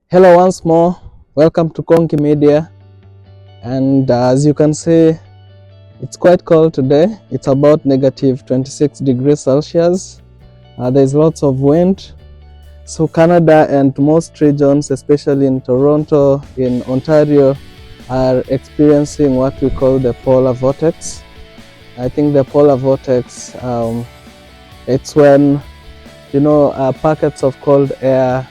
Hello once more, welcome to Konki Media, and as you can see, it's quite cold today. It's about negative 26 degrees Celsius. There's lots of wind. So Canada and most regions, especially in Toronto, in Ontario, are experiencing what we call the polar vortex. I think the polar vortex, it's when, packets of cold air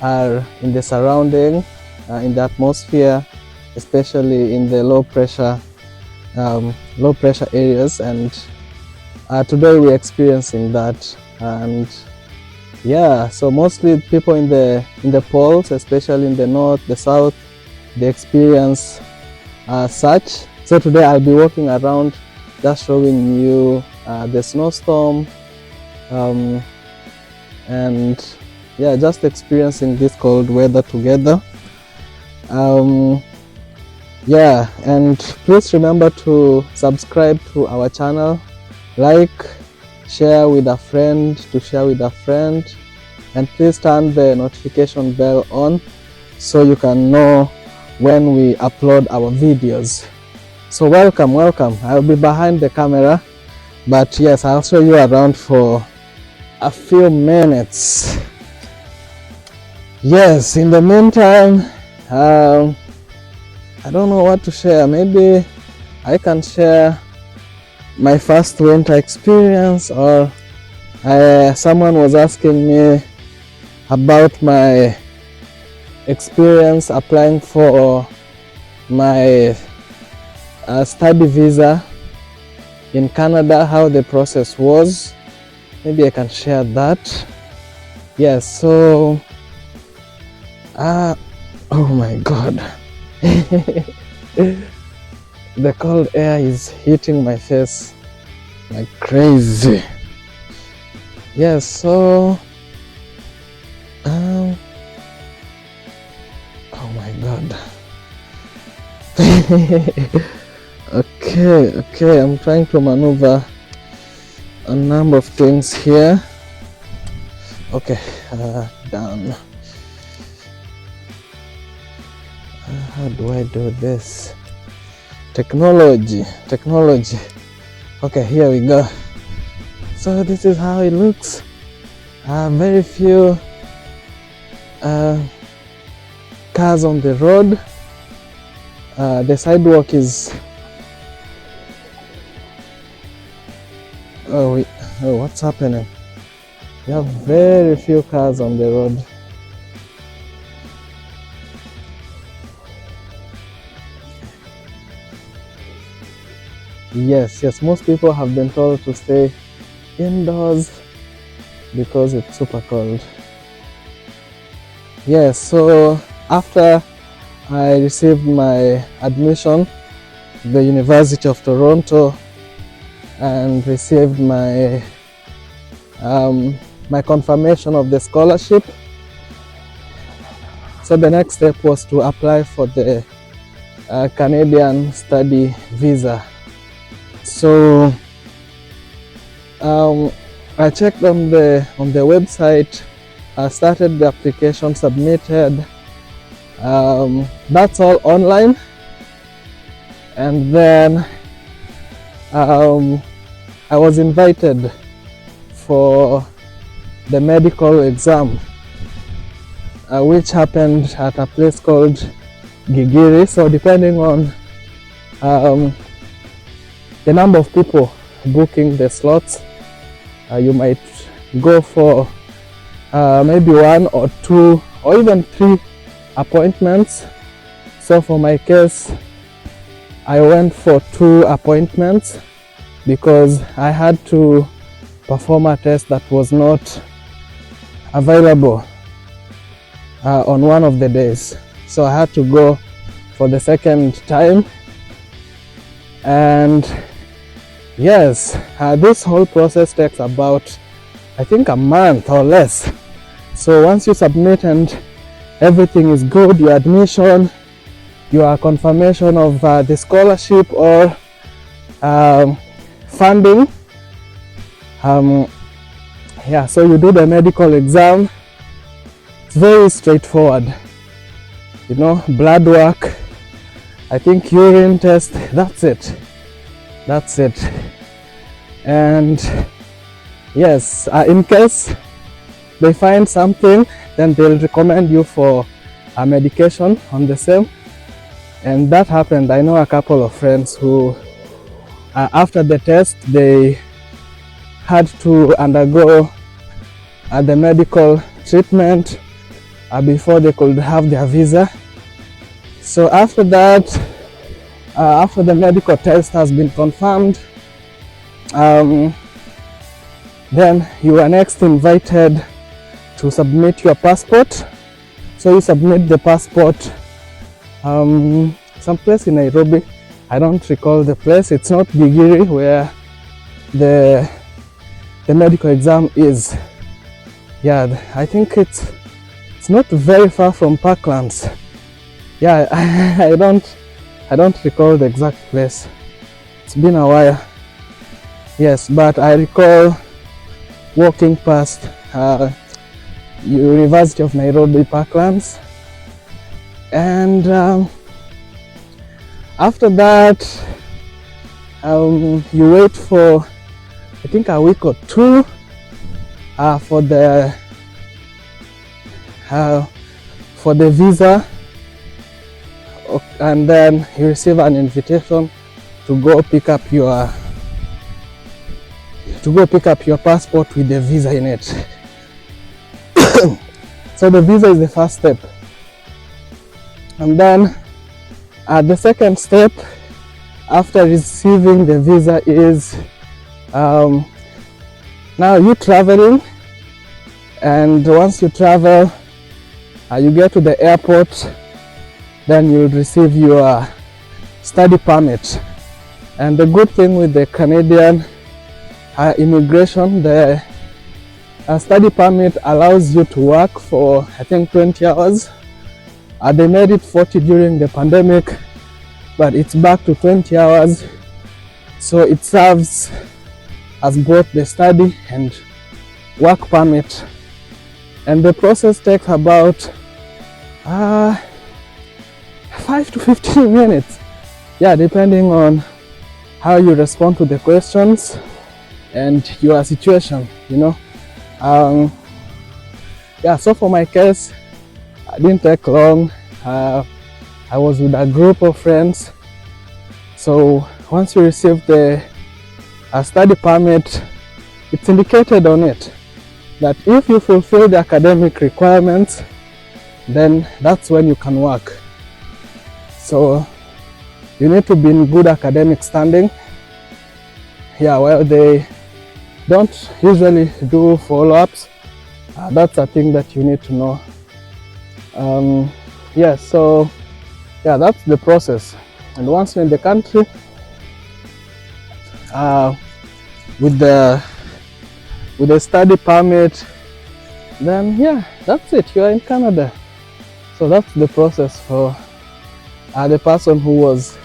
are in the surrounding, in the atmosphere, especially in the low pressure areas, and today we're experiencing that. And yeah, so mostly people in the poles, especially in the north, the south, they experience such. So today I'll be walking around just showing you the snowstorm, and yeah, just experiencing this cold weather together. Yeah, and please remember to subscribe to our channel, like, share with a friend, and please turn the notification bell on so you can know when we upload our videos. So welcome. I'll be behind the camera, but yes, I'll show you around for a few minutes. Yes, in the meantime, I don't know what to share. Maybe I can share my first winter experience, or someone was asking me about my experience applying for my study visa in Canada, how the process was. Maybe I can share that. Yes, so oh my god. The cold air is hitting my face like crazy. Yes, so oh my god. Okay, I'm trying to maneuver a number of things here. Okay, down. How do I do this? Technology. Okay, here we go. So this is how it looks. Very few cars on the road. The sidewalk is what's happening? We have very few cars on the road. Yes, most people have been told to stay indoors because it's super cold. Yes, so after I received my admission to the University of Toronto and received my my confirmation of the scholarship, so the next step was to apply for the Canadian study visa. So I checked on the website, started the application, submitted. That's all online, and then I was invited for the medical exam, which happened at a place called Gigiri. So depending on the number of people booking the slots, you might go for maybe 1 or 2 or even 3 appointments. So for my case, I went for 2 appointments because I had to perform a test that was not available on one of the days. So I had to go for the second time. And yes, this whole process takes about, I think, a month or less. So once you submit and everything is good, your admission, your confirmation of the scholarship or funding, so you do the medical exam, it's very straightforward. You know, blood work, I think urine test, that's it. That's it. And yes, in case they find something, then they'll recommend you for a medication on the same. And that happened. I know a couple of friends who, after the test, they had to undergo the medical treatment before they could have their visa. So after that, after the medical test has been confirmed, then you are next invited to submit your passport. So you submit the passport someplace in Nairobi. I don't recall the place. It's not Gigiri where the medical exam is. Yeah, I think it's not very far from Parklands. Yeah, I don't recall the exact place. It's been a while. Yes, but I recall walking past University of Nairobi Parklands, and after that you wait for, I think, a week or two for the visa, and then you receive an invitation to go pick up your passport with the visa in it. So the visa is the first step, and then the second step after receiving the visa is now you traveling, and once you travel, you get to the airport, then you'll receive your study permit. And the good thing with the Canadian immigration, the study permit allows you to work for, I think, 20 hours. They made it 40 during the pandemic, but it's back to 20 hours. So it serves as both the study and work permit. And the process takes about 5 to 15 minutes. Yeah, depending on how you respond to the questions and your situation, you know. Yeah, so for my case, it didn't take long. I was with a group of friends. So once you receive the study permit, it's indicated on it that if you fulfill the academic requirements, then that's when you can work. So you need to be in good academic standing. Yeah, well, they don't usually do follow-ups. That's a thing that you need to know. Yeah, so yeah, that's the process. And once you're in the country, with the study permit, then yeah, that's it. You are in Canada. So that's the process for the person who was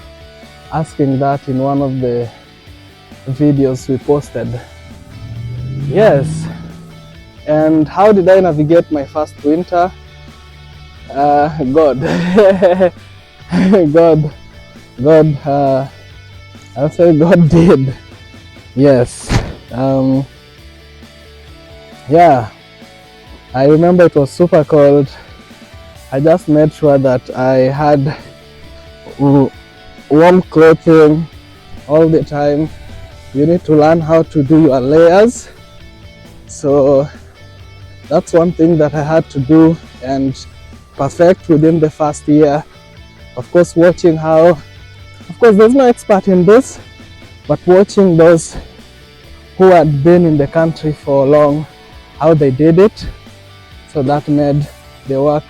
asking that in one of the videos we posted. Yes. And how did I navigate my first winter? God. God, I'll say God did. Yes. Yeah, I remember it was super cold. I just made sure that I had warm clothing all the time. You need to learn how to do your layers. So that's one thing that I had to do and perfect within the first year. Of course, watching how, of course, there's no expert in this, but watching those who had been in the country for long, how they did it. So that made the work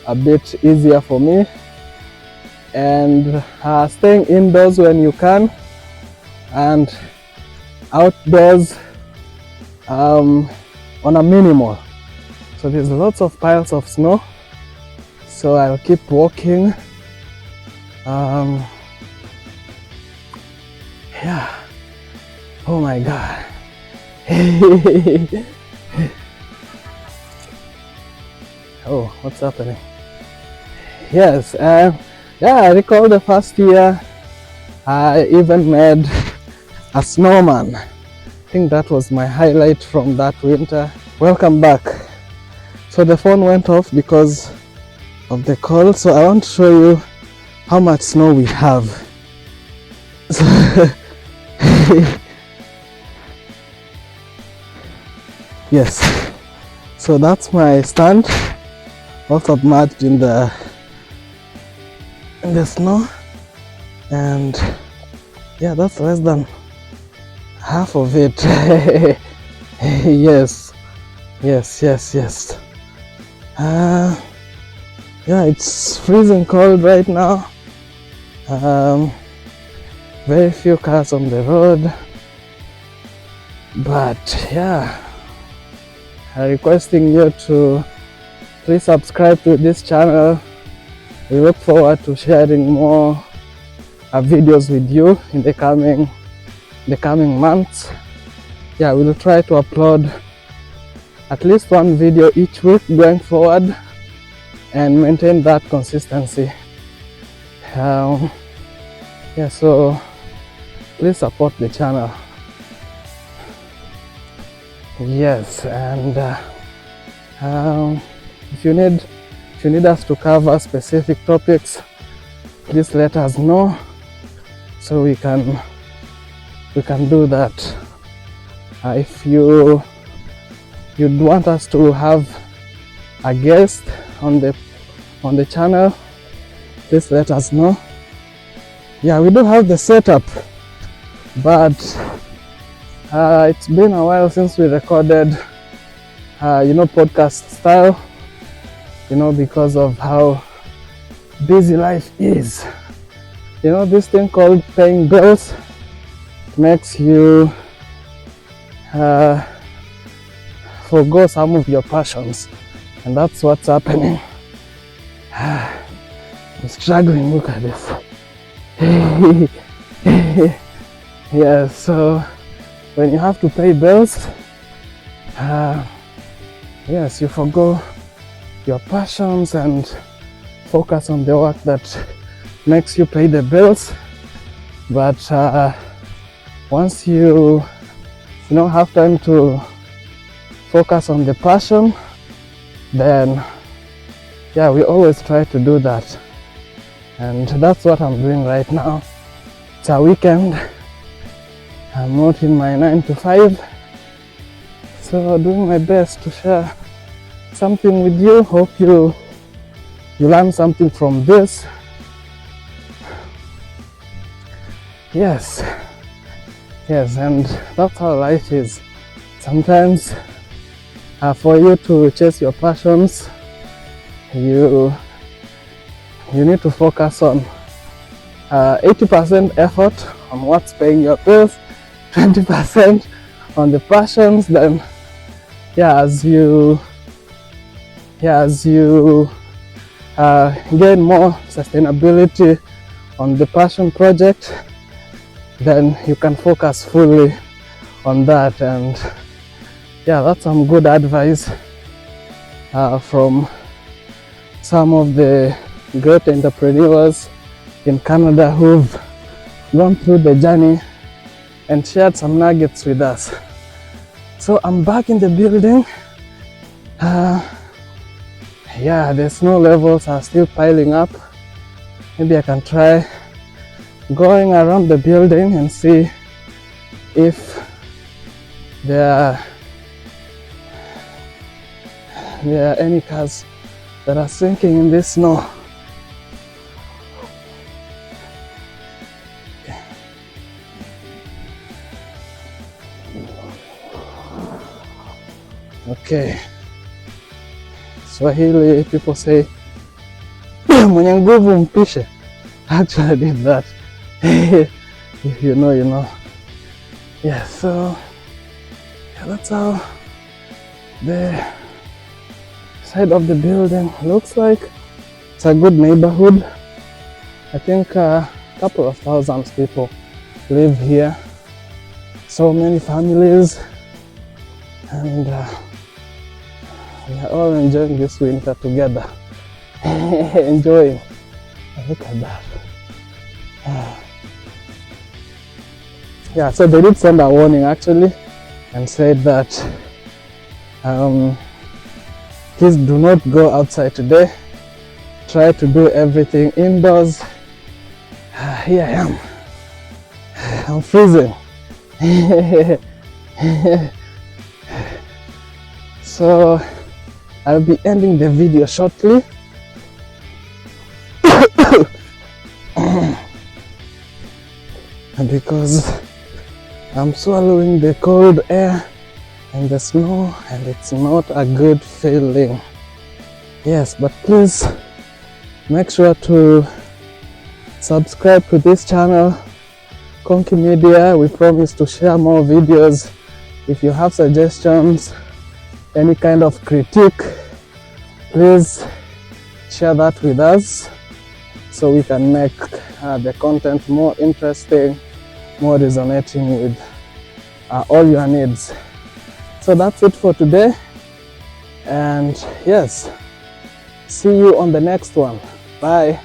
a bit easier for me. And staying indoors when you can, and outdoors on a minimal. So there's lots of piles of snow, so I'll keep walking. Yeah, oh my God. Oh, what's happening? Yes, yeah, I recall the first year I even made a snowman. I think that was my highlight from that winter. Welcome back. So the phone went off because of the call, so I want to show you how much snow we have. So yes, so that's my stand, all submerged in the snow, and yeah, that's less than half of it. Yes. Yeah, it's freezing cold right now. Very few cars on the road, but yeah, I'm requesting you to please subscribe to this channel. We look forward to sharing more videos with you in the coming months. Yeah, we'll try to upload at least one video each week going forward and maintain that consistency. Yeah, so please support the channel. Yes, and if you need us to cover specific topics, please let us know so we can do that. If you'd want us to have a guest on the channel, please let us know. Yeah, we do have the setup, but it's been a while since we recorded podcast style, because of how busy life is. This thing called paying bills makes you forgo some of your passions, and that's what's happening. I'm struggling, look at this. Yeah, so when you have to pay bills, yes, you forgo your passions and focus on the work that makes you pay the bills. But once you have time to focus on the passion, then yeah, we always try to do that, and that's what I'm doing right now. It's a weekend, I'm not in my 9 to 5, so doing my best to share something with you. Hope you learn something from this. Yes, and that's how life is. Sometimes for you to chase your passions, you need to focus on 80% effort on what's paying your bills, 20% on the passions. Then as you gain more sustainability on the passion project, then you can focus fully on that. And yeah, that's some good advice from some of the great entrepreneurs in Canada who've gone through the journey and shared some nuggets with us. So I'm back in the building. Yeah, the snow levels are still piling up. Maybe I can try going around the building and see if there are any cars that are sinking in this snow. Okay. Swahili people say mwenye nguvu mpishe. Actually I did that. If you know, you know. Yeah, so yeah, that's how the side of the building looks like. It's a good neighborhood. I think a couple of thousands people live here. So many families, and We are all enjoying this winter together. Enjoying. Look at that. Yeah, so they did send a warning actually and said that please do not go outside today. Try to do everything indoors. Here I am. I'm freezing. So I'll be ending the video shortly. Because I'm swallowing the cold air and the snow, and it's not a good feeling. Yes, but please make sure to subscribe to this channel, Konki Media. We promise to share more videos. If you have suggestions, any kind of critique, please share that with us so we can make the content more interesting, more resonating with all your needs. So that's it for today, and yes, see you on the next one. Bye.